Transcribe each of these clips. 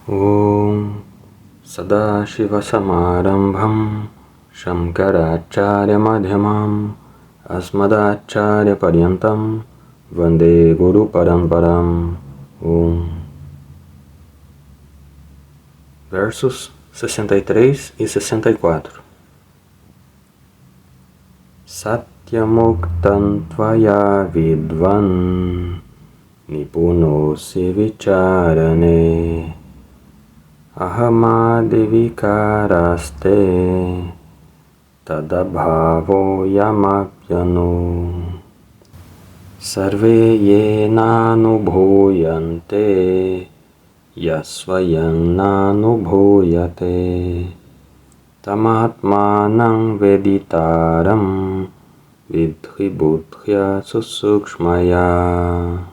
Om Sadashivasamarambham Shankaracharya Madhyamam Asmadacharya Paryantam Vande Guru Paramparam. Om. Versos 63 e 64. Satyamuktam tvaya vidvan nipunosi vicharane ahamadvikaraste tadabhavo yamapyano sarve yenanubhuyante yasvayam nanubhuyate tamatmanam veditaram vidhi buddhya susukshmaya.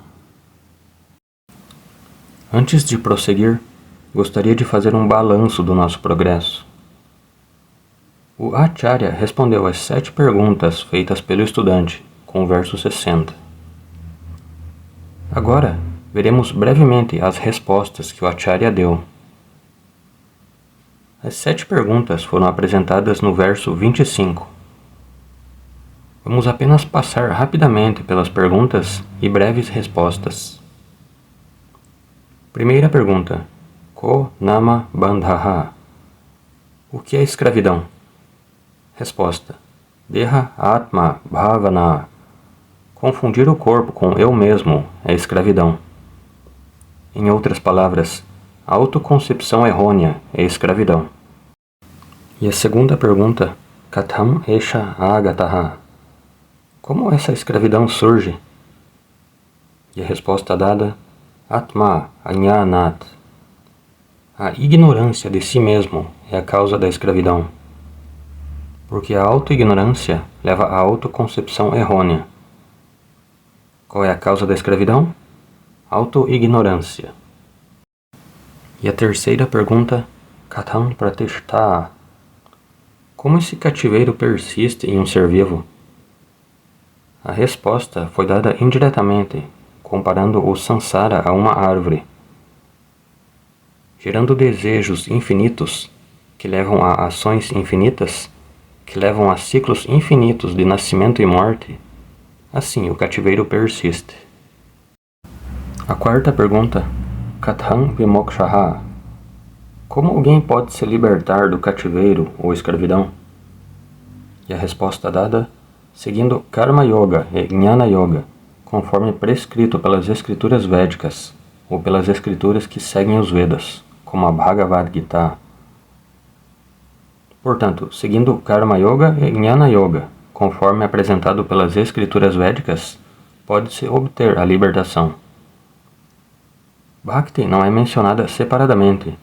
Antes de prosseguir, gostaria de fazer um balanço do nosso progresso. O Acharya respondeu às 7 perguntas feitas pelo estudante, com o verso 60. Agora, veremos brevemente as respostas que o Acharya deu. As 7 perguntas foram apresentadas no verso 25. Vamos apenas passar rapidamente pelas perguntas e breves respostas. Primeira pergunta. Ko nama bandhaha? O que é escravidão? Resposta. Deha atma bhavana. Confundir o corpo com eu mesmo é escravidão. Em outras palavras, a autoconcepção errônea é escravidão. E a segunda pergunta. Katham esha agataha? Como essa escravidão surge? E a resposta dada. Atma ajnanat. A ignorância de si mesmo é a causa da escravidão, porque a autoignorância leva à autoconcepção errônea. Qual é a causa da escravidão? Autoignorância. E a terceira pergunta, Katham pratishta? Como esse cativeiro persiste em um ser vivo? A resposta foi dada indiretamente, comparando o samsara a uma árvore, gerando desejos infinitos, que levam a ações infinitas, que levam a ciclos infinitos de nascimento e morte. Assim, o cativeiro persiste. A quarta pergunta, Katham vimokshaha? Como alguém pode se libertar do cativeiro ou escravidão? E a resposta dada, seguindo Karma Yoga e Jnana Yoga, conforme prescrito pelas escrituras védicas, ou pelas escrituras que seguem os Vedas, como a Bhagavad Gita. Portanto, seguindo Karma Yoga e Jnana Yoga, conforme apresentado pelas escrituras védicas, pode-se obter a libertação. Bhakti não é mencionada separadamente,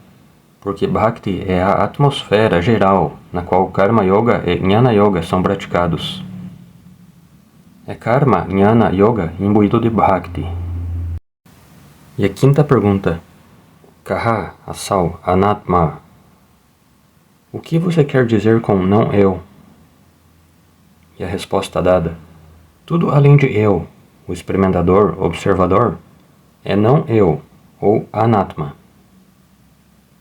porque Bhakti é a atmosfera geral na qual Karma Yoga e Jnana Yoga são praticados. É Karma Jnana Yoga imbuído de Bhakti. E a quinta pergunta, Kaha asau anatma? O que você quer dizer com não eu? E a resposta dada, tudo além de eu, o experimentador, observador, é não eu, ou anatma.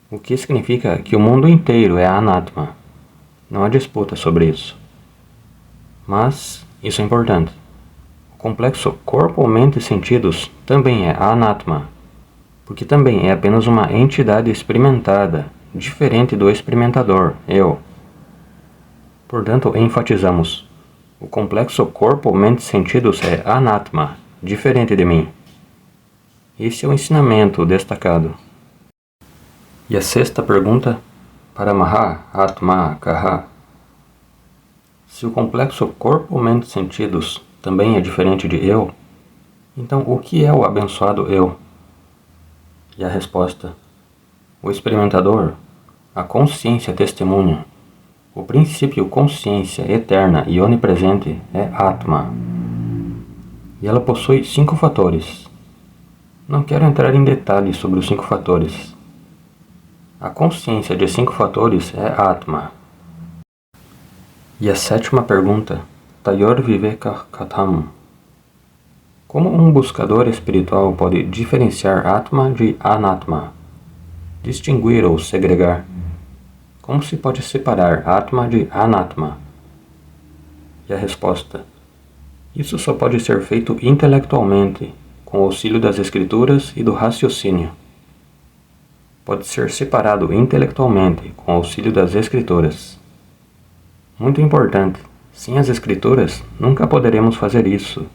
O que significa que o mundo inteiro é anatma. Não há disputa sobre isso. Mas isso é importante. O complexo corpo, mente e sentidos também é anatma, porque também é apenas uma entidade experimentada, diferente do experimentador, eu. Portanto, enfatizamos, o complexo corpo, mente e sentidos é anatma, diferente de mim. Esse é o ensinamento destacado. E a sexta pergunta, Paramaha Atma Kaha? Se o complexo corpo, mente e sentidos também é diferente de eu, então o que é o abençoado eu? E a resposta, o experimentador, a consciência testemunha, o princípio consciência eterna e onipresente é Atma. E ela possui 5 fatores. Não quero entrar em detalhes sobre os 5 fatores. A consciência de 5 fatores é Atma. E a sétima pergunta, Tayor Viveka Katham? Como um buscador espiritual pode diferenciar Atma de Anatma, distinguir ou segregar. Como se pode separar Atma de Anatma? E a resposta: isso só pode ser feito intelectualmente, com o auxílio das escrituras e do raciocínio. Pode ser separado intelectualmente, com o auxílio das escrituras. Muito importante, sem as escrituras, nunca poderemos fazer isso.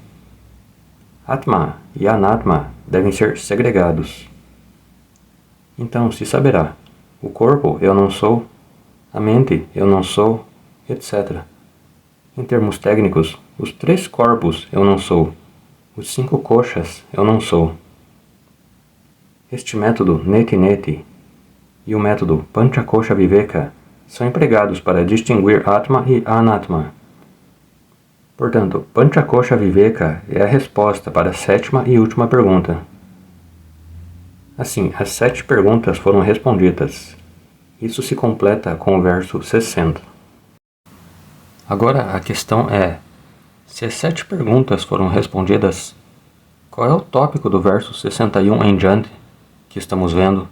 Atma e Anatma devem ser segregados. Então se saberá: o corpo eu não sou, a mente eu não sou, etc. Em termos técnicos, os 3 corpos eu não sou, os 5 koshas eu não sou. Este método Neti-Neti e o método Panchakosha Viveka são empregados para distinguir Atma e Anatma. Portanto, Panchakosha Viveka é a resposta para a 7ª e última pergunta. Assim, as 7 perguntas foram respondidas. Isso se completa com o verso 60. Agora a questão é: se as 7 perguntas foram respondidas, qual é o tópico do verso 61 em diante que estamos vendo?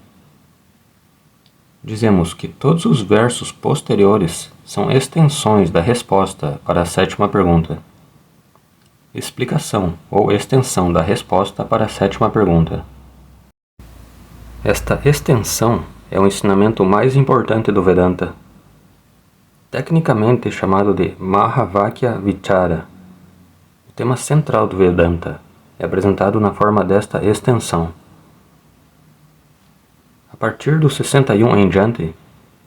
Dizemos que todos os versos posteriores são extensões da resposta para a 7ª pergunta. Explicação ou extensão da resposta para a 7ª pergunta. Esta extensão é o ensinamento mais importante do Vedanta, tecnicamente chamado de Mahavakya Vichara. O tema central do Vedanta é apresentado na forma desta extensão. A partir do 61 em diante,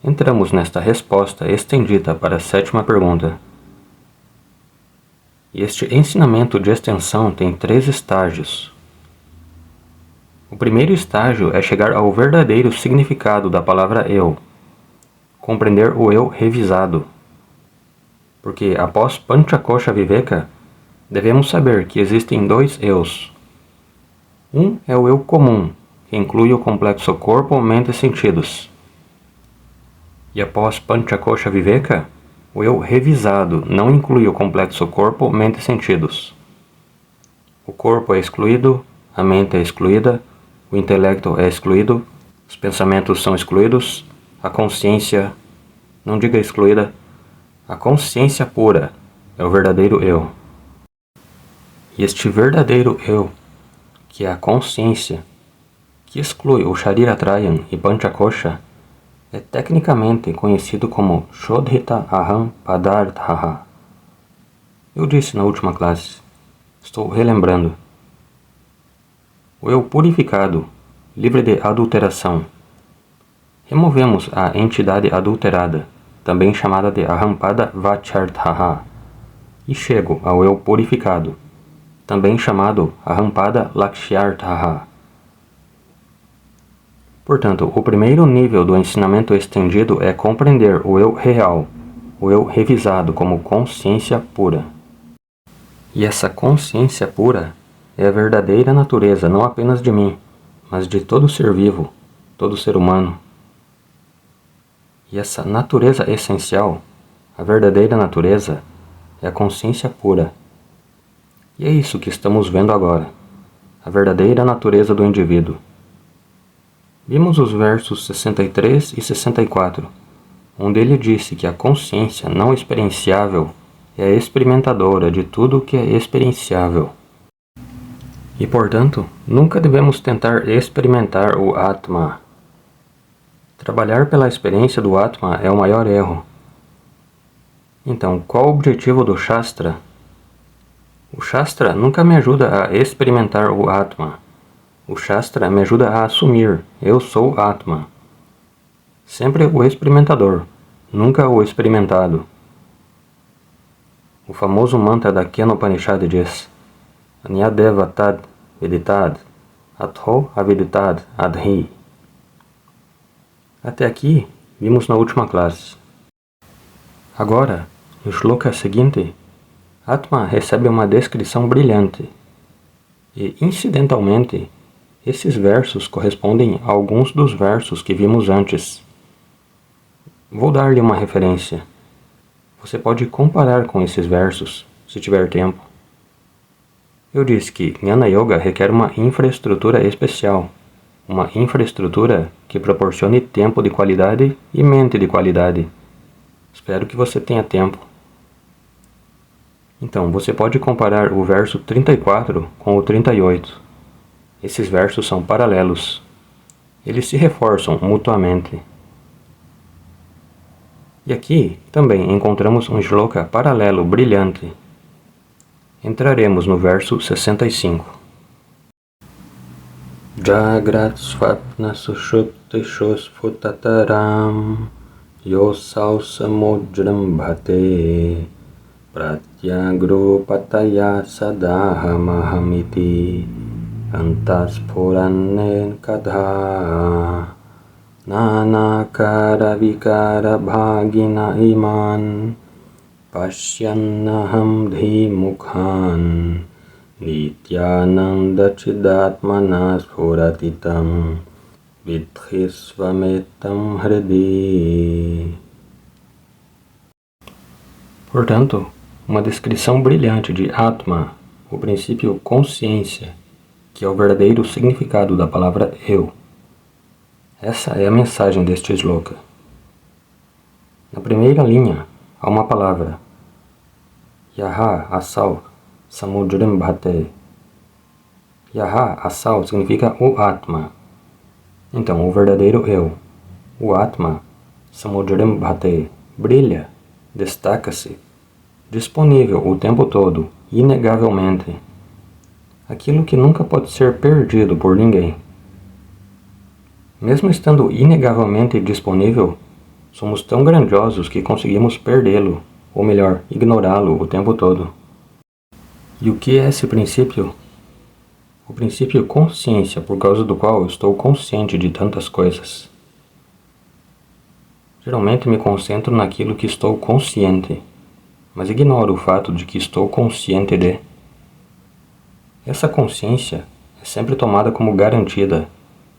entramos nesta resposta estendida para a 7ª pergunta. E este ensinamento de extensão tem 3 estágios. O primeiro estágio é chegar ao verdadeiro significado da palavra eu, compreender o eu revisado. Porque após Panchakosha Viveka, devemos saber que existem 2 eus. Um é o eu comum, que inclui o complexo corpo, mente e sentidos. E após Panchakosha Viveka, o eu revisado não inclui o complexo corpo, mente e sentidos. O corpo é excluído, a mente é excluída, o intelecto é excluído, os pensamentos são excluídos, a consciência, não diga excluída, a consciência pura é o verdadeiro eu. E este verdadeiro eu, que é a consciência, que exclui o Shariratrayan e Panchakosha, é tecnicamente conhecido como Shodhita Aham Padarthaha. Eu disse na última classe, estou relembrando. O eu purificado, livre de adulteração. Removemos a entidade adulterada, também chamada de Ahampada Vacharthaha, e chego ao eu purificado, também chamado Ahampada Lakshyarthaha. Portanto, o primeiro nível do ensinamento estendido é compreender o eu real, o eu revisado como consciência pura. E essa consciência pura é a verdadeira natureza não apenas de mim, mas de todo ser vivo, todo ser humano. E essa natureza essencial, a verdadeira natureza, é a consciência pura. E é isso que estamos vendo agora, a verdadeira natureza do indivíduo. Vimos os versos 63 e 64, onde ele disse que a consciência não experienciável é a experimentadora de tudo que é experienciável. E, portanto, nunca devemos tentar experimentar o Atma. Trabalhar pela experiência do Atma é o maior erro. Então, qual o objetivo do Shastra? O Shastra nunca me ajuda a experimentar o Atma. O Shastra me ajuda a assumir, eu sou Atma. Sempre o experimentador, nunca o experimentado. O famoso mantra da Kenopanishad diz: Anyadeva tad viditad, atho aviditad adhi. Até aqui, vimos na última classe. Agora, no shloka seguinte, Atma recebe uma descrição brilhante. E, incidentalmente, esses versos correspondem a alguns dos versos que vimos antes. Vou dar-lhe uma referência. Você pode comparar com esses versos, se tiver tempo. Eu disse que Jnana Yoga requer uma infraestrutura especial. uma infraestrutura que proporcione tempo de qualidade e mente de qualidade. Espero que você tenha tempo. Então, você pode comparar o verso 34 com o 38. Esses versos são paralelos. Eles se reforçam mutuamente. E aqui também encontramos um shloka paralelo brilhante. Entraremos no verso 65. Jagrat Swapna Sushupti Shosphutataram Yosau Samudram Bhate Pratyagro Pataya Sadahamahamiti Antaspuranen Kadha Nanakara Vikara Bhagina Iman Pashyannaham Dhimukhan Nityananda Chidatmana Spuratitam Vidhisvametam Hridi. Portanto, uma descrição brilhante de Atma, o princípio consciência, que é o verdadeiro significado da palavra eu. Essa é a mensagem deste shloka. Na primeira linha, há uma palavra, Yaha Asau Samudram Bhate. Yaha Asau significa o Atma. Então, o verdadeiro eu, o Atma, Samudram Bhate, brilha, destaca-se, disponível o tempo todo, inegavelmente. Aquilo que nunca pode ser perdido por ninguém. Mesmo estando inegavelmente disponível, somos tão grandiosos que conseguimos perdê-lo, ou melhor, ignorá-lo o tempo todo. E o que é esse princípio? O princípio consciência, por causa do qual eu estou consciente de tantas coisas. Geralmente me concentro naquilo que estou consciente, mas ignoro o fato de que estou consciente de. Essa consciência é sempre tomada como garantida,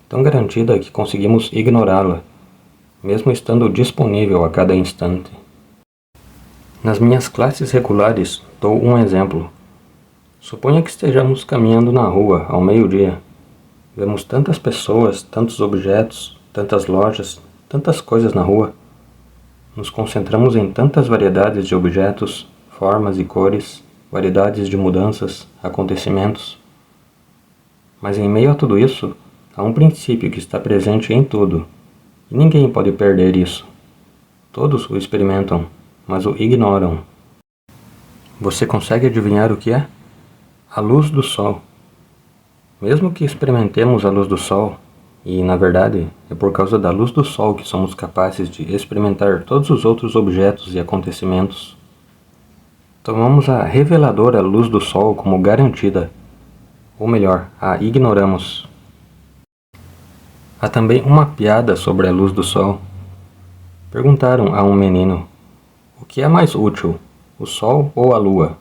tão garantida que conseguimos ignorá-la, mesmo estando disponível a cada instante. Nas minhas classes regulares, dou um exemplo. Suponha que estejamos caminhando na rua ao meio-dia. Vemos tantas pessoas, tantos objetos, tantas lojas, tantas coisas na rua. Nos concentramos em tantas variedades de objetos, formas e cores, variedades de mudanças, acontecimentos. Mas em meio a tudo isso, há um princípio que está presente em tudo, e ninguém pode perder isso. Todos o experimentam, mas o ignoram. Você consegue adivinhar o que é? A luz do sol. Mesmo que experimentemos a luz do sol, e na verdade é por causa da luz do sol que somos capazes de experimentar todos os outros objetos e acontecimentos, tomamos a reveladora luz do sol como garantida, ou melhor, a ignoramos. Há também uma piada sobre a luz do sol. Perguntaram a um menino, o que é mais útil, o sol ou a lua?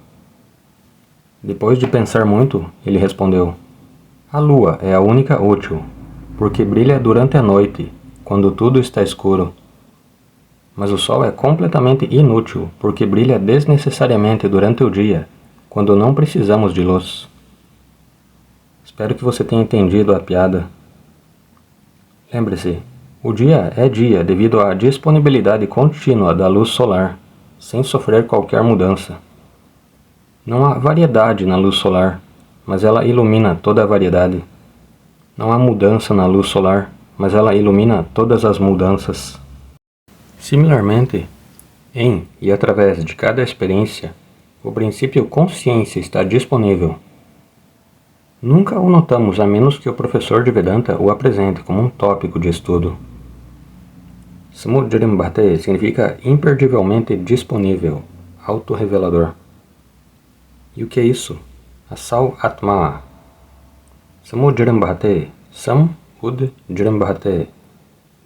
Depois de pensar muito, ele respondeu, a lua é a única útil, porque brilha durante a noite, quando tudo está escuro. Mas o sol é completamente inútil, porque brilha desnecessariamente durante o dia, quando não precisamos de luz. Espero que você tenha entendido a piada. Lembre-se, o dia é dia devido à disponibilidade contínua da luz solar, sem sofrer qualquer mudança. Não há variedade na luz solar, mas ela ilumina toda a variedade. Não há mudança na luz solar, mas ela ilumina todas as mudanças. Similarmente, em e através de cada experiência, o princípio consciência está disponível. Nunca o notamos a menos que o professor de Vedanta o apresente como um tópico de estudo. Samudram Bhate significa imperdivelmente disponível, autorrevelador. E o que é isso? Asau Atma. Samudram Bhate. Sam Ud Jrambhate.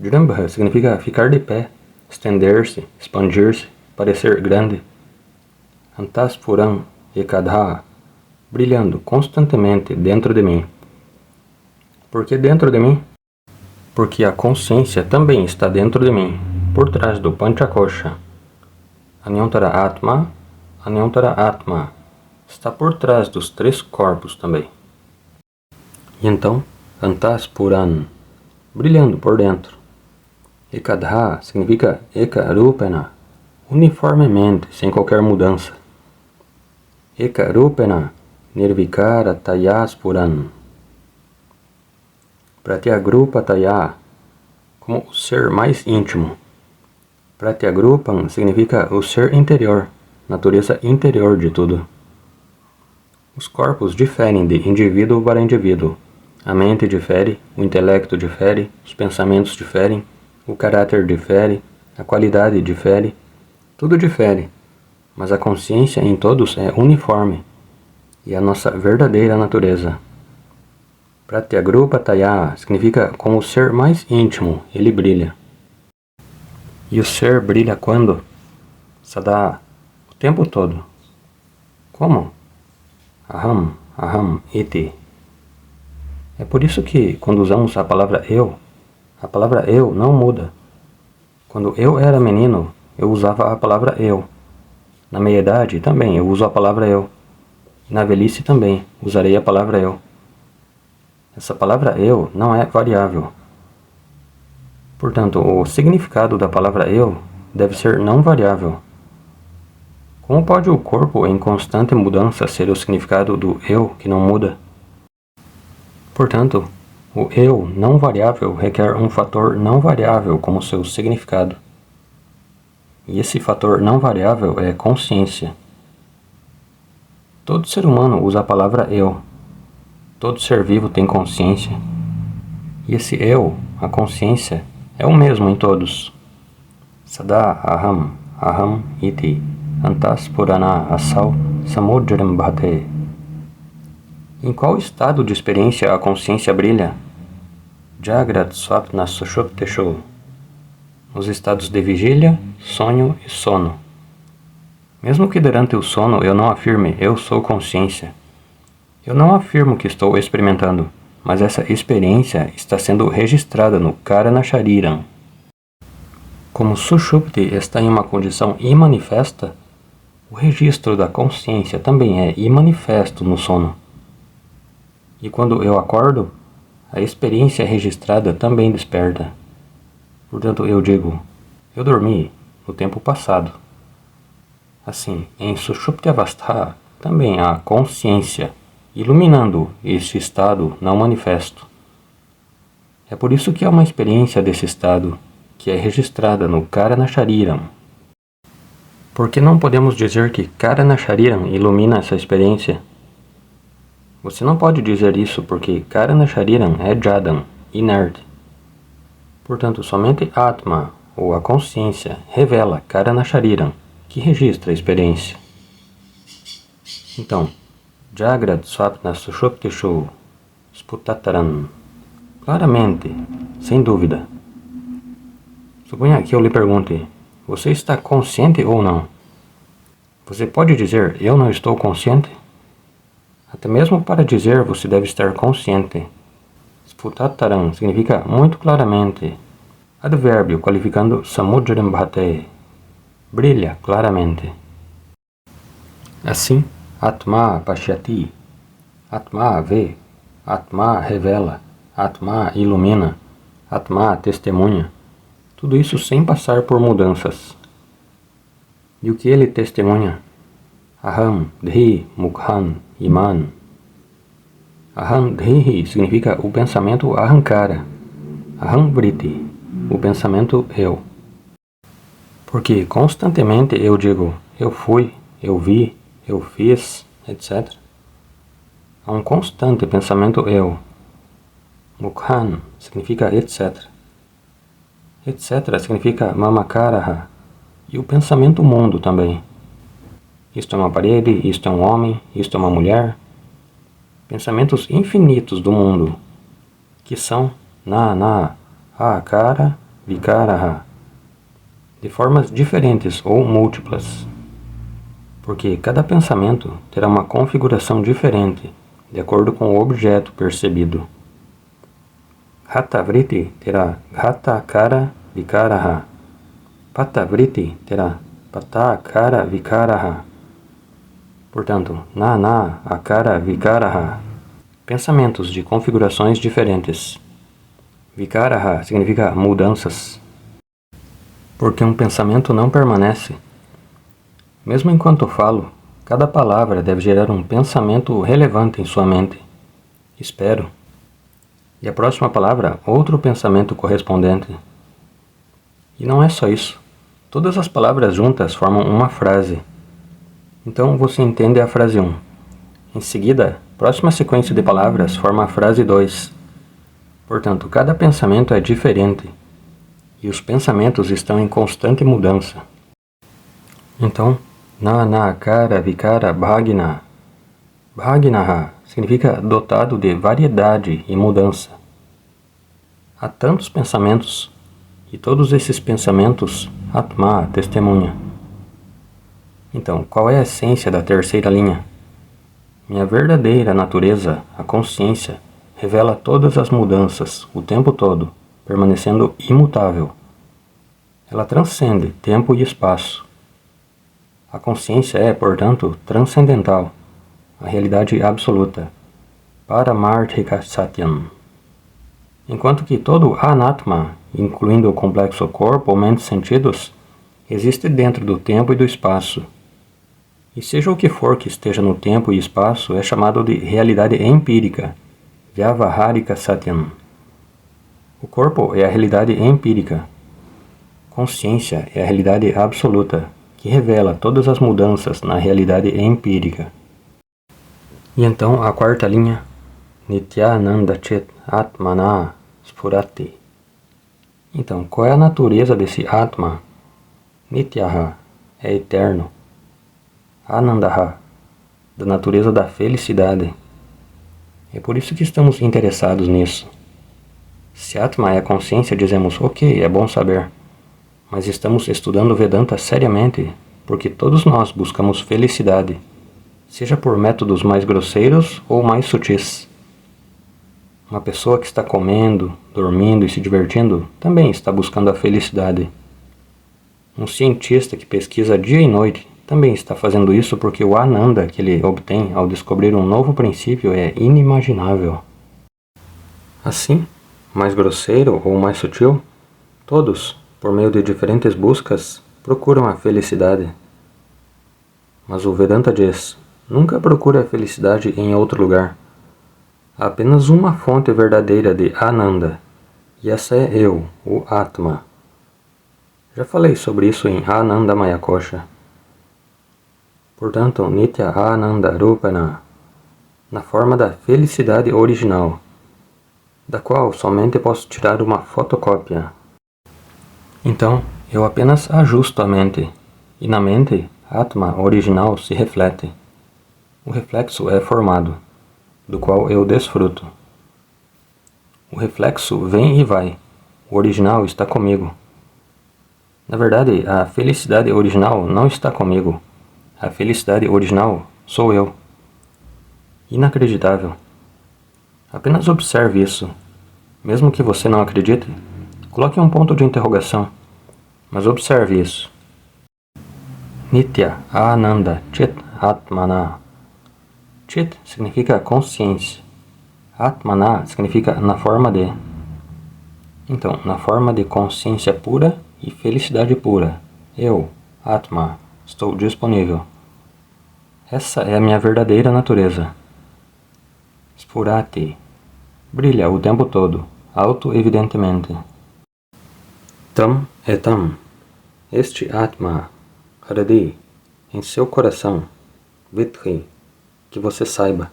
Jrambha significa ficar de pé, estender-se, expandir-se, parecer grande. Antaspuram Ekadha. Brilhando constantemente dentro de mim. Por que dentro de mim? Porque a consciência também está dentro de mim, por trás do Panchakosha. Anyantara Atma, Anyantara Atma, está por trás dos três corpos também. E então, Antaspuran, brilhando por dentro. Ekadha significa Ekarupena, uniformemente, sem qualquer mudança. Ekarupena Nirvikara Tayaspuran. Pratyagrupa Taya, como o ser mais íntimo. Pratyagrupam significa o ser interior, natureza interior de tudo. Os corpos diferem de indivíduo para indivíduo. A mente difere, o intelecto difere, os pensamentos diferem, o caráter difere, a qualidade difere, tudo difere, mas a consciência em todos é uniforme e a nossa verdadeira natureza. Pratyagrupa Taya significa com o ser mais íntimo, ele brilha. E o ser brilha quando? Sada, o tempo todo. Como? Aham, aham, iti. É por isso que, quando usamos a palavra eu não muda. Quando eu era menino, eu usava a palavra eu. Na meia-idade, também, eu uso a palavra eu. Na velhice, também, usarei a palavra eu. Essa palavra eu não é variável. Portanto, o significado da palavra eu deve ser não variável. Como pode o corpo em constante mudança ser o significado do eu que não muda? Portanto, o eu não variável requer um fator não variável como seu significado. E esse fator não variável é consciência. Todo ser humano usa a palavra eu. Todo ser vivo tem consciência. E esse eu, a consciência, é o mesmo em todos. Sada aham, aham iti, antaspurana asau samudram bhate. Em qual estado de experiência a consciência brilha? Jagrat swapna sushupteshu. Nos estados de vigília, sonho e sono. Mesmo que durante o sono eu não afirme eu sou consciência. Eu não afirmo que estou experimentando, mas essa experiência está sendo registrada no Karana Shariram. Como Sushupti está em uma condição imanifesta, o registro da consciência também é imanifesto no sono. E quando eu acordo, a experiência registrada também desperta. Portanto, eu digo, eu dormi no tempo passado. Assim, em Sushupti Avastha também há consciência, iluminando este estado não manifesto. É por isso que há uma experiência desse estado, que é registrada no Karana Shariram. Por que não podemos dizer que Karana Shariram ilumina essa experiência? Você não pode dizer isso porque Karana Shariram é Jadam, inerte. Portanto, somente Atma, ou a consciência, revela Karana Shariram, que registra a experiência. Então, Jagrat Swapna Sushuptishu Sputataran. Claramente, sem dúvida. Suponha que eu lhe pergunte, você está consciente ou não? Você pode dizer, eu não estou consciente? Até mesmo para dizer, você deve estar consciente. Sputataran significa muito claramente. Advérbio qualificando samudram bhate. Brilha claramente. Assim, Atma pashyati. Atma vê. Atma revela. Atma ilumina. Atma testemunha. Tudo isso sem passar por mudanças. E o que ele testemunha? Aham, Dhi, Mukhan, Iman. Aham Dhi significa o pensamento Ahankara. Aham Vritti, o pensamento eu. Porque constantemente eu digo, eu fui, eu vi, eu fiz, etc. Há um constante pensamento eu. Mukhan significa etc. Etc. significa mamakaraha. E o pensamento mundo também. Isto é uma parede, isto é um homem, isto é uma mulher. Pensamentos infinitos do mundo, que são na, akara, vikaraha, de formas diferentes ou múltiplas. Porque cada pensamento terá uma configuração diferente, de acordo com o objeto percebido. Hatavriti terá Hatakara Vikaraha. Patavriti terá Patakara Vikaraha. Portanto, na Akara Vikaraha. pensamentos de configurações diferentes. Vikaraha significa mudanças, porque um pensamento não permanece. Mesmo enquanto falo, cada palavra deve gerar um pensamento relevante em sua mente. Espero. E a próxima palavra, outro pensamento correspondente. E não é só isso. Todas as palavras juntas formam uma frase. Então você entende a frase 1. Em seguida, a próxima sequência de palavras forma a frase 2. Portanto, cada pensamento é diferente. E os pensamentos estão em constante mudança. Então, na akara vikara bhagina. Bhaginaha significa dotado de variedade e mudança. Há tantos pensamentos, e todos esses pensamentos, Atma testemunha. Então, qual é a essência da terceira linha? Minha verdadeira natureza, a consciência, revela todas as mudanças, o tempo todo, permanecendo imutável. Ela transcende tempo e espaço. A consciência é, portanto, transcendental, a realidade absoluta, Paramarthika Satyam. Enquanto que todo Anatma, incluindo o complexo corpo, mente e sentidos, existe dentro do tempo e do espaço. E seja o que for que esteja no tempo e espaço, é chamado de realidade empírica, Vyavaharika Satyam. O corpo é a realidade empírica. Consciência é a realidade absoluta, que revela todas as mudanças na realidade empírica. E então a quarta linha, Nityananda Chit Atmana Spurati. Então, qual é a natureza desse Atma? Nityaha é eterno. Anandaha, da natureza da felicidade. É por isso que estamos interessados nisso. Se Atma é a consciência, dizemos, ok, é bom saber. Mas estamos estudando Vedanta seriamente, porque todos nós buscamos felicidade, seja por métodos mais grosseiros ou mais sutis. Uma pessoa que está comendo, dormindo e se divertindo também está buscando a felicidade. Um cientista que pesquisa dia e noite também está fazendo isso porque o Ananda que ele obtém ao descobrir um novo princípio é inimaginável. Assim, mais grosseiro ou mais sutil, todos, por meio de diferentes buscas, procuram a felicidade. Mas o Vedanta diz, nunca procure a felicidade em outro lugar. Há apenas uma fonte verdadeira de Ananda, e essa é eu, o Atma. Já falei sobre isso em Anandamaya Kosha. Portanto, Nitya Ananda Rupana, na forma da felicidade original, da qual somente posso tirar uma fotocópia. Então, eu apenas ajusto a mente, e na mente, Atma original se reflete. O reflexo é formado, do qual eu desfruto. O reflexo vem e vai, o original está comigo. Na verdade, a felicidade original não está comigo. A felicidade original sou eu. Inacreditável. Apenas observe isso. Mesmo que você não acredite, coloque um ponto de interrogação. Mas observe isso. Nitya Ananda Chit Atmana. Chit significa consciência. Atmana significa na forma de. Então, na forma de consciência pura e felicidade pura. Eu, Atma, estou disponível. Essa é a minha verdadeira natureza. Spurati. Brilha o tempo todo, auto-evidentemente. Tam etam. Este Atma, Hradi, em seu coração, Vidhi, que você saiba.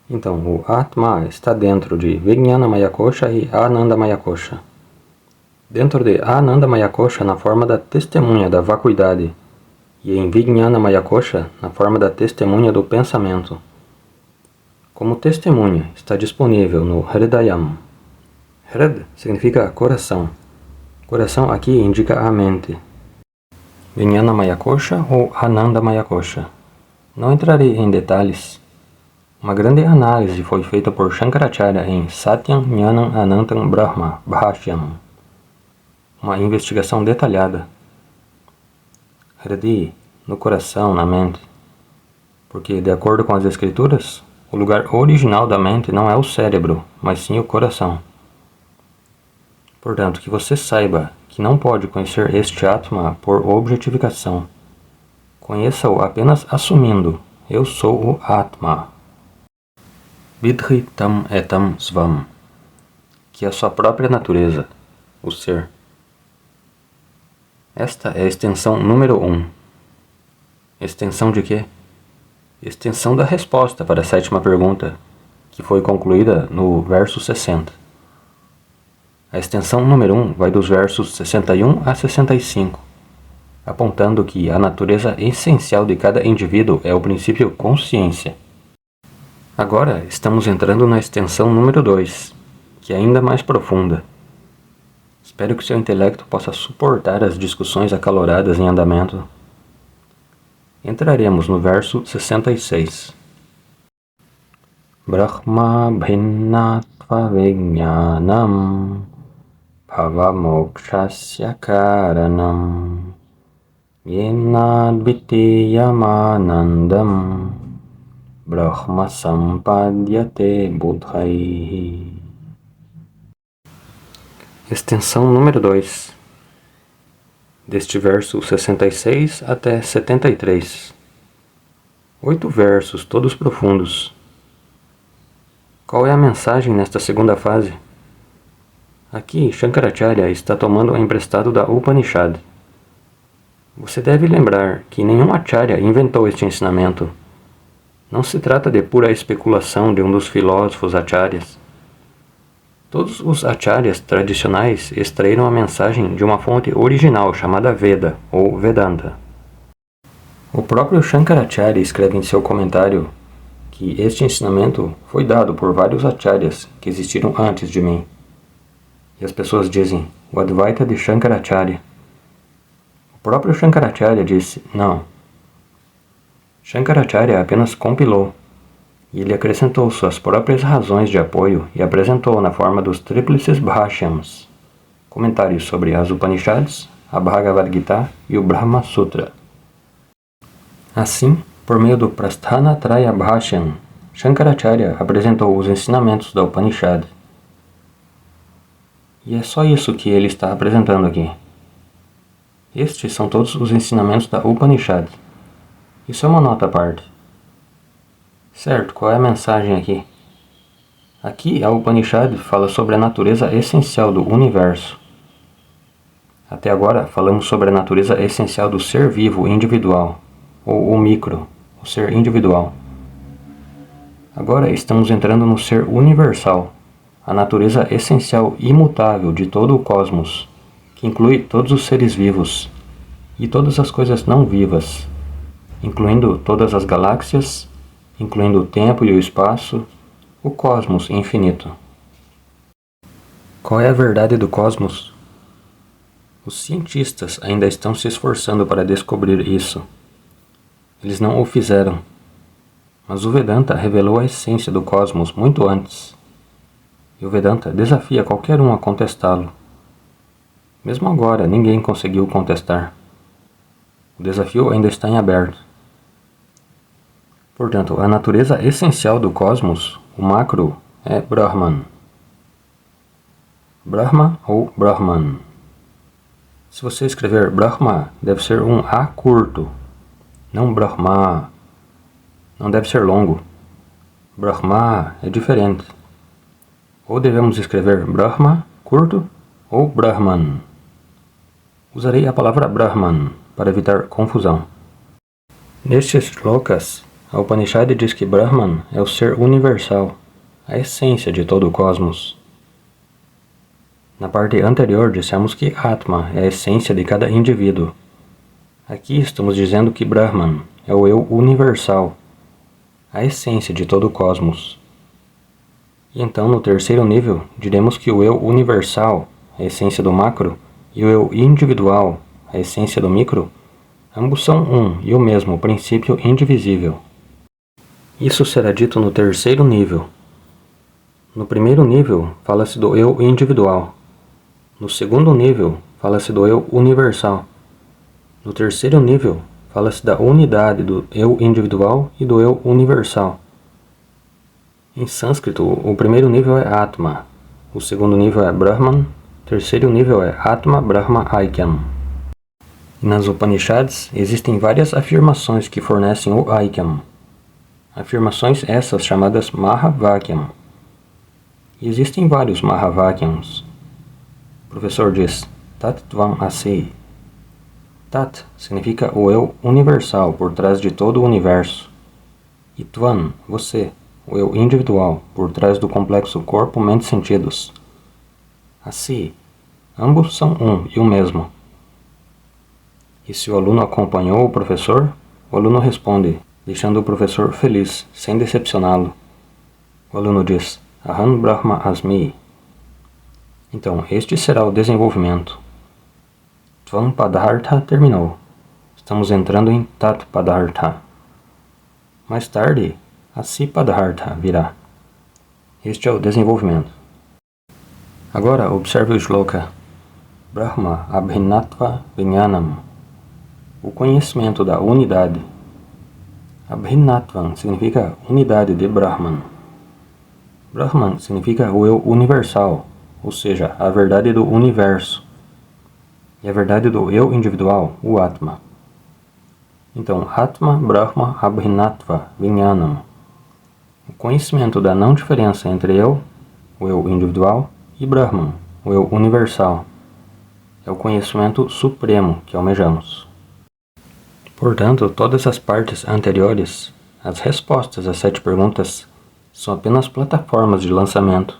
Então, o Atma está dentro de Vijnanamaya Kosha e Anandamaya Kosha. Dentro de Anandamaya Kosha na forma da testemunha da vacuidade e em Vijnanamaya Kosha na forma da testemunha do pensamento. Como testemunha está disponível no Hridayam. Hrid significa coração. Coração aqui indica a mente. Vijnanamaya Kosha ou Anandamaya Kosha. Não entrarei em detalhes. Uma grande análise foi feita por Shankaracharya em Satyam Jnanam Anantam Brahma Bhashyam. Uma investigação detalhada. Hridi, no coração, na mente. Porque, de acordo com as escrituras, O lugar original da mente não é o cérebro, mas sim o coração. Portanto, que você saiba que não pode conhecer este Atma por objetificação. Conheça-o apenas assumindo: eu sou o Atma. Vidhi tam etam svam, que é a sua própria natureza, o ser. Esta é a extensão número 1. Extensão de quê? Extensão da resposta para a 7ª pergunta, que foi concluída no verso 60. A extensão número 1 vai dos versos 61 a 65, apontando que a natureza essencial de cada indivíduo é o princípio consciência. Agora estamos entrando na extensão número 2, que é ainda mais profunda. Espero que seu intelecto possa suportar as discussões acaloradas em andamento. Entraremos no verso 66. Brahma bhinnatva vijnanam bhavamokshasya karanam yenadvitiyamanandam Brahma sampadyate buddhaihi. Extensão número 2. Deste verso 66 até 73. 8 versos, todos profundos. Qual é a mensagem nesta segunda fase? Aqui, Shankaracharya está tomando emprestado da Upanishad. Você deve lembrar que nenhum Acharya inventou este ensinamento. Não se trata de pura especulação de um dos filósofos Acharyas. Todos os Acharyas tradicionais extraíram a mensagem de uma fonte original chamada Veda, ou Vedanta. O próprio Shankaracharya escreve em seu comentário que este ensinamento foi dado por vários Acharyas que existiram antes de mim. E as pessoas dizem, o Advaita de Shankaracharya. O próprio Shankaracharya disse, não. Shankaracharya apenas compilou, e ele acrescentou suas próprias razões de apoio e apresentou na forma dos tríplices Bhashyams, comentários sobre as Upanishads, a Bhagavad Gita e o Brahma Sutra. Assim, por meio do Prasthanatraya Bhashyam, Shankaracharya apresentou os ensinamentos da Upanishad. E é só isso que ele está apresentando aqui. Estes são todos os ensinamentos da Upanishad. Isso é uma nota à parte. Certo, qual é a mensagem aqui? Aqui a Upanishad fala sobre a natureza essencial do universo. Até agora falamos sobre a natureza essencial do ser vivo individual, ou o micro, o ser individual. Agora estamos entrando no ser universal, a natureza essencial imutável de todo o cosmos, que inclui todos os seres vivos e todas as coisas não vivas, incluindo todas as galáxias, incluindo o tempo e o espaço, o cosmos infinito. Qual é a verdade do cosmos? Os cientistas ainda estão se esforçando para descobrir isso. Eles não o fizeram. Mas o Vedanta revelou a essência do cosmos muito antes. E o Vedanta desafia qualquer um a contestá-lo. Mesmo agora, ninguém conseguiu contestar. O desafio ainda está em aberto. Portanto, a natureza essencial do cosmos, o macro, é Brahman. Brahma ou Brahman. Se você escrever Brahma, deve ser um A curto, não Brahma. Não deve ser longo. Brahma é diferente. Ou devemos escrever Brahma, curto, ou Brahman. Usarei a palavra Brahman para evitar confusão. Nestes shlokas, a Upanishad diz que Brahman é o ser universal, a essência de todo o cosmos. Na parte anterior dissemos que Atma é a essência de cada indivíduo. Aqui estamos dizendo que Brahman é o eu universal, a essência de todo o cosmos. E então, no terceiro nível, diremos que o eu universal, a essência do macro, e o eu individual, a essência do micro, ambos são um e o mesmo princípio indivisível. Isso será dito no terceiro nível. No primeiro nível, fala-se do eu individual. No segundo nível, fala-se do eu universal. No terceiro nível, fala-se da unidade do eu individual e do eu universal. Em sânscrito, o primeiro nível é Atma, o segundo nível é Brahman, o terceiro nível é Atma Brahma Aikyam. Nas Upanishads, existem várias afirmações que fornecem o Aikyam. Afirmações essas chamadas Mahavakyam. E existem vários Mahavakyams. O professor diz, Tat Tvam Asi. Tat significa o eu universal por trás de todo o universo. E Tvam, você, o eu individual por trás do complexo corpo, mente e sentidos. Assim, ambos são um e o mesmo. E se o aluno acompanhou o professor, o aluno responde, deixando o professor feliz, sem decepcioná-lo. O aluno diz, Aham Brahma Asmi. Então, este será o desenvolvimento. Tvam Padartha terminou. Estamos entrando em Tat Padartha. Mais tarde, Asi Padartha virá. Este é o desenvolvimento. Agora, observe o shloka. Brahma Abhinatva Vijnanam. O conhecimento da unidade. Abhinatvam significa unidade de Brahman. Brahman significa o eu universal, ou seja, a verdade do universo. E a verdade do eu individual, o Atma. Então, Atma Brahma Abhinatva Vijnanam. O conhecimento da não diferença entre eu, o eu individual, e Brahman, o eu universal. É o conhecimento supremo que almejamos. Portanto, todas as partes anteriores, as respostas às 7 perguntas, são apenas plataformas de lançamento.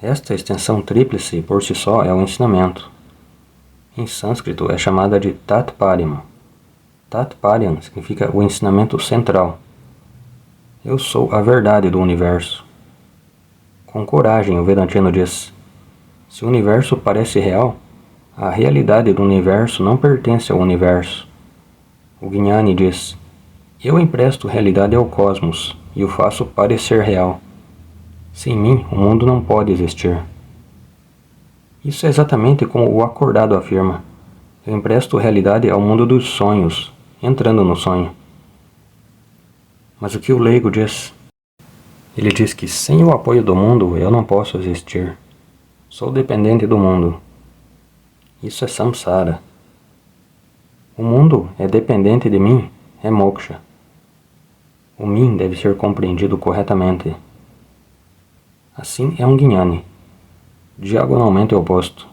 Esta extensão tríplice por si só é o ensinamento. Em sânscrito é chamada de Tatparyam. Tatparyam significa o ensinamento central. Eu sou a verdade do universo. Com coragem, o Vedantino diz, se o universo parece real, a realidade do universo não pertence ao universo. O Gnani diz, eu empresto realidade ao cosmos e o faço parecer real. Sem mim, o mundo não pode existir. Isso é exatamente como o acordado afirma. Eu empresto realidade ao mundo dos sonhos, entrando no sonho. Mas o que o leigo diz? Ele diz que sem o apoio do mundo eu não posso existir. Sou dependente do mundo. Isso é samsara. O mundo é dependente de mim, é moksha. O mim deve ser compreendido corretamente. Assim é um gnani, diagonalmente oposto.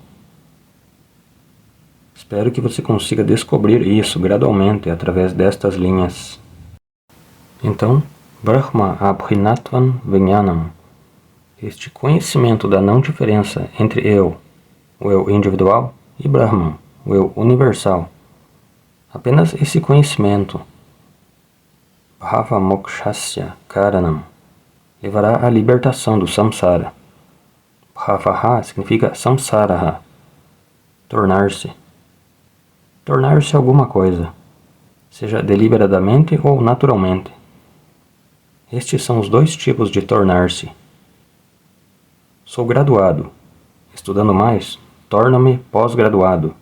Espero que você consiga descobrir isso gradualmente através destas linhas. Então, Brahma Abhinatvam Vijnanam, este conhecimento da não diferença entre eu, o eu individual, e Brahman, o eu universal. Apenas esse conhecimento, Bhava Mokshasya Karanam, levará à libertação do samsara. Bhavaha significa samsaraha, tornar-se. Tornar-se alguma coisa, seja deliberadamente ou naturalmente. Estes são os 2 tipos de tornar-se. Sou graduado. Estudando mais, torno-me pós-graduado.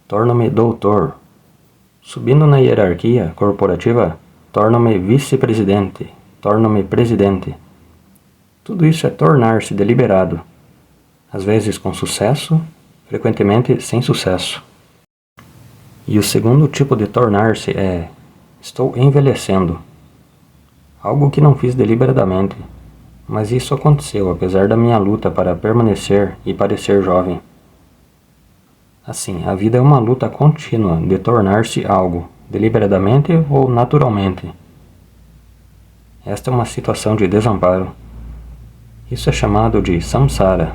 Torno-me doutor. Subindo na hierarquia corporativa, torno-me vice-presidente. Torno-me presidente. Tudo isso é tornar-se deliberado. Às vezes com sucesso, frequentemente sem sucesso. E o segundo tipo de tornar-se é: estou envelhecendo. Algo que não fiz deliberadamente, mas isso aconteceu apesar da minha luta para permanecer e parecer jovem. Assim, a vida é uma luta contínua de tornar-se algo, deliberadamente ou naturalmente. Esta é uma situação de desamparo. Isso é chamado de samsara.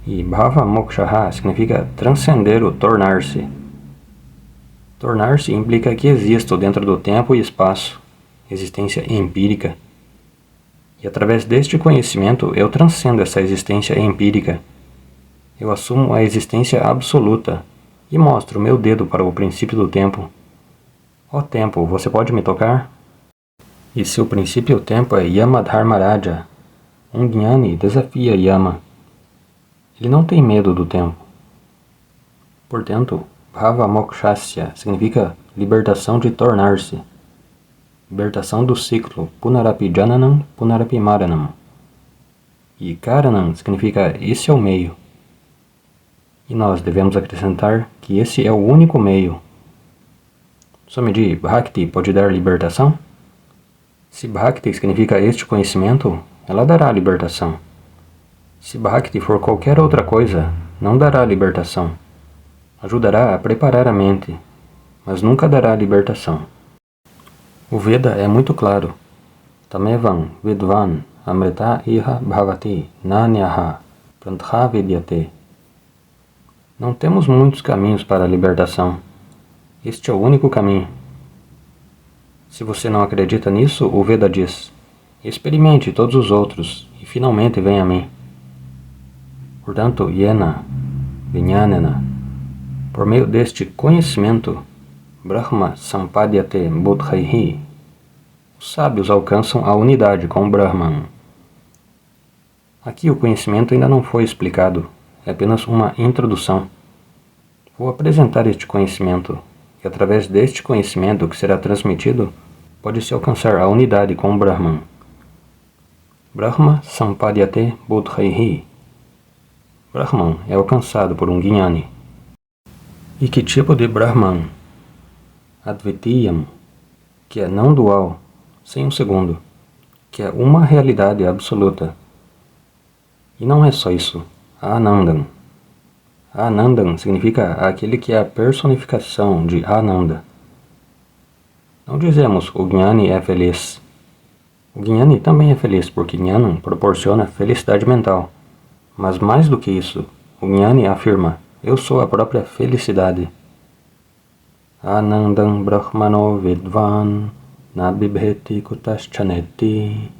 E bhava mokshaha significa transcender o tornar-se. Tornar-se implica que existo dentro do tempo e espaço, existência empírica. E através deste conhecimento eu transcendo essa existência empírica. Eu assumo a existência absoluta e mostro meu dedo para o princípio do tempo. Ó tempo, você pode me tocar? E seu princípio tempo é Yama Dharmaraja. Um Gnani desafia Yama. Ele não tem medo do tempo. Portanto, Bhava Mokshasya significa libertação de tornar-se. libertação do ciclo Punarapi Jananam, Punarapi Maranam. E Karanam significa esse é o meio. E nós devemos acrescentar que esse é o único meio. Swamiji, Bhakti pode dar libertação? Se Bhakti significa este conhecimento, ela dará libertação. Se Bhakti for qualquer outra coisa, não dará libertação. Ajudará a preparar a mente, mas nunca dará libertação. O Veda é muito claro. Tamevam vidvan amrita iha bhavati nanyaha prantha vidyate. Não temos muitos caminhos para a libertação. Este é o único caminho. Se você não acredita nisso, o Veda diz: experimente todos os outros e finalmente venha a mim. Portanto, yena, vinyanena, por meio deste conhecimento, Brahma Sampadyate Bodhaihi, os sábios alcançam a unidade com Brahman. Aqui o conhecimento ainda não foi explicado, é apenas uma introdução. Vou apresentar este conhecimento, e através deste conhecimento que será transmitido, pode-se alcançar a unidade com Brahman. Brahma Sampadyate Bodhaihi. Brahman é alcançado por um Jnani. E que tipo de Brahman? Advitiyam, que é não dual, sem um segundo, que é uma realidade absoluta. E não é só isso, Anandam. Anandam significa aquele que é a personificação de Ananda. Não dizemos o Jnani é feliz. O Jnani também é feliz porque Jnanam proporciona felicidade mental. Mas mais do que isso, o Jnani afirma: eu sou a própria felicidade. Anandam Brahmano Vidvan Nabibheti Kutaschaneti.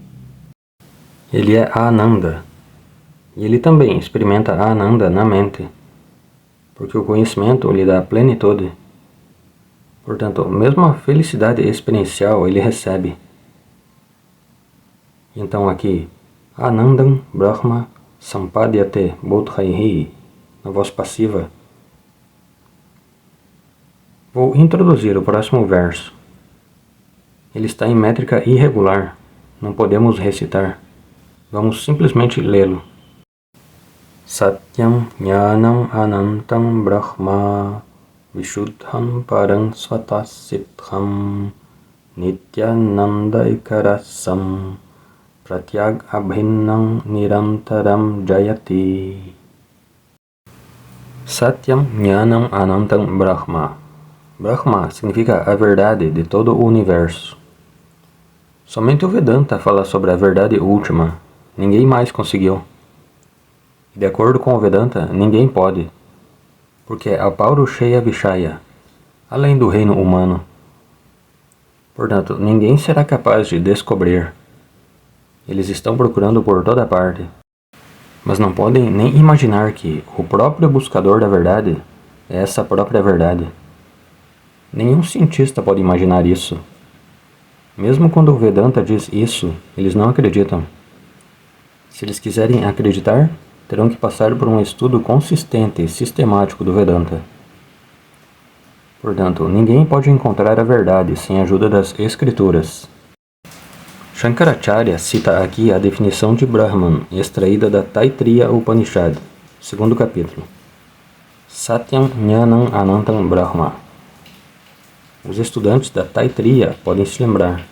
Ele é Ananda. E ele também experimenta Ananda na mente, porque o conhecimento lhe dá plenitude. Portanto, mesmo a felicidade experiencial ele recebe. Então aqui, Anandam Brahma Sampadyate Bodhaihi, na voz passiva. Vou introduzir o próximo verso. Ele está em métrica irregular, não podemos recitar. Vamos simplesmente lê-lo. Satyam Jnanam Anantam Brahma Vishuddham Param Svatasitham Nityananda Ikarasam Pratyag Abhinnam Nirantaram Jayati. Satyam Jnanam Anantam Brahma. Brahma significa a verdade de todo o universo. Somente o Vedanta fala sobre a verdade última. Ninguém mais conseguiu. De acordo com o Vedanta, ninguém pode, porque é a Paurushaya Vishaya, além do reino humano. Portanto, ninguém será capaz de descobrir. Eles estão procurando por toda parte, mas não podem nem imaginar que o próprio buscador da verdade é essa própria verdade. Nenhum cientista pode imaginar isso. Mesmo quando o Vedanta diz isso, eles não acreditam. Se eles quiserem acreditar, terão que passar por um estudo consistente e sistemático do Vedanta. Portanto, ninguém pode encontrar a verdade sem a ajuda das Escrituras. Shankaracharya cita aqui a definição de Brahman, extraída da Taittiriya Upanishad, segundo capítulo. Satyam Jnanam Anantam Brahma. Os estudantes da Taittiriya podem se lembrar.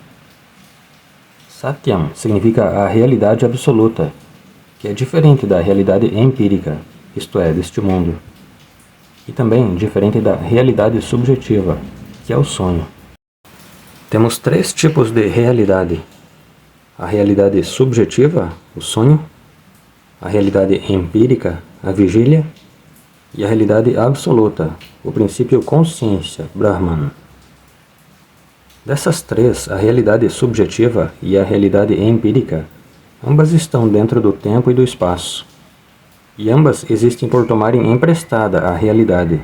Satyam significa a realidade absoluta, que é diferente da realidade empírica, isto é, deste mundo, e também diferente da realidade subjetiva, que é o sonho. Temos 3 tipos de realidade: a realidade subjetiva, o sonho, a realidade empírica, a vigília, e a realidade absoluta, o princípio consciência, Brahman. Dessas 3, a realidade subjetiva e a realidade empírica, ambas estão dentro do tempo e do espaço, e ambas existem por tomarem emprestada a realidade.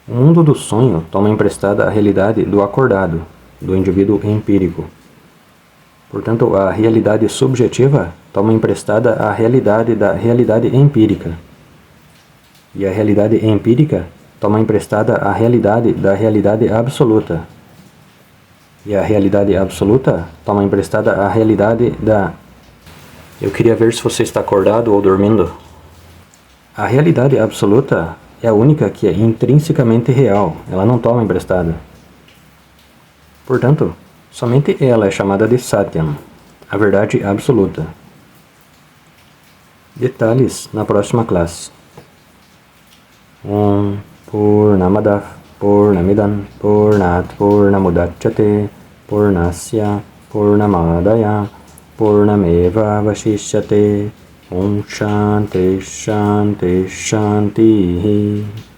O mundo do sonho toma emprestada a realidade do acordado, do indivíduo empírico. Portanto, a realidade subjetiva toma emprestada a realidade da realidade empírica, e a realidade empírica toma emprestada a realidade da realidade absoluta. E a realidade absoluta toma emprestada a realidade da... Eu queria ver se você está acordado ou dormindo. A realidade absoluta é a única que é intrinsecamente real, ela não toma emprestada. Portanto, somente ela é chamada de Satyam, a verdade absoluta. Detalhes na próxima classe. Om Purnamadav Purnamidam Purnat Purnamudachyate Purnasya Purnamadaya Purnameva Vashishyate Om Shanti Shanti Shanti